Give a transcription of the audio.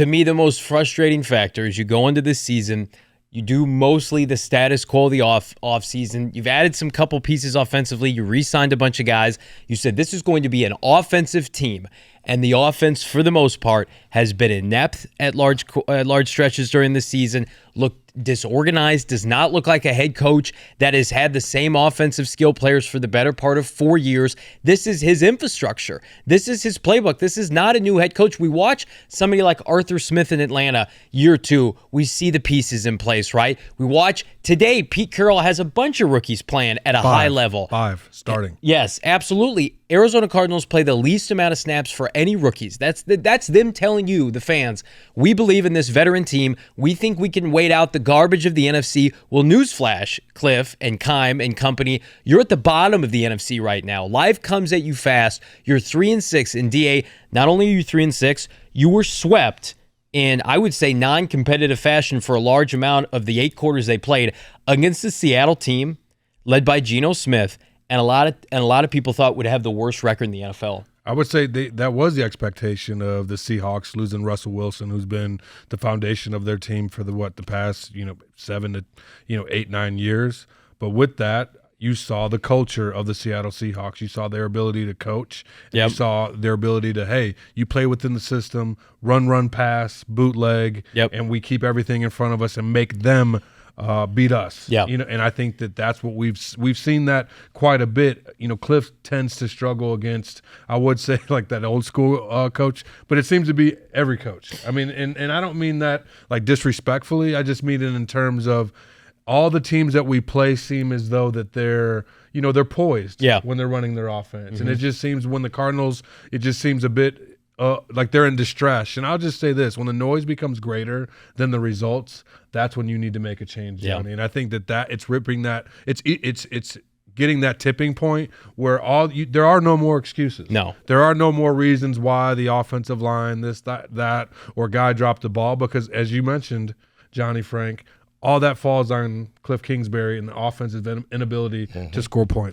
to me, the most frustrating factor is you go into this season, you do mostly the status quo of the off season. You've added some couple pieces offensively. You re-signed a bunch of guys. You said this is going to be an offensive team. And the offense, for the most part, has been inept at large stretches during the season. Looked disorganized, does not look like a head coach that has had the same offensive skill players for the better part of 4 years. This is his infrastructure. This is his playbook. This is not a new head coach. We watch somebody like Arthur Smith in Atlanta year 2. We see the pieces in place, right? We watch today, Pete Carroll has a bunch of rookies playing at a high level. 5 starting. Yes, absolutely. Arizona Cardinals play the least amount of snaps for any rookies. That's them telling you, the fans, we believe in this veteran team. We think we can wait out the garbage of the NFC. Well, newsflash, Kliff and Keim and company, you're at the bottom of the NFC right now. Life comes at you fast. You're 3-6 in DA. Not only are you 3-6, you were swept in, I would say, non-competitive fashion for a large amount of the 8 quarters they played against the Seattle team led by Geno Smith. And a lot of people thought would have the worst record in the NFL. I would say that was the expectation of the Seahawks losing Russell Wilson, who's been the foundation of their team for the past 7 to 8, 9 years. But with that, you saw the culture of the Seattle Seahawks. You saw their ability to coach. Yep. You saw their ability to, hey, you play within the system, run, pass, bootleg, and we keep everything in front of us and make them beat us. Yeah. And I think that's what we've seen that quite a bit. Kliff tends to struggle against, I would say, like that old school coach, but it seems to be every coach. I mean, and I don't mean that like disrespectfully. I just mean it in terms of all the teams that we play seem as though that they're poised when they're running their offense. Mm-hmm. And it just seems when the Cardinals, it just seems a bit like they're in distress. And I'll just say this, when the noise becomes greater than the results, that's when you need to make a change, Johnny. And I think that it's ripping that it's getting that tipping point where there are no more excuses. No. There are no more reasons why the offensive line, this, that, or guy dropped the ball, because as you mentioned, Johnny Frank, all that falls on Kliff Kingsbury and the offensive inability to score points.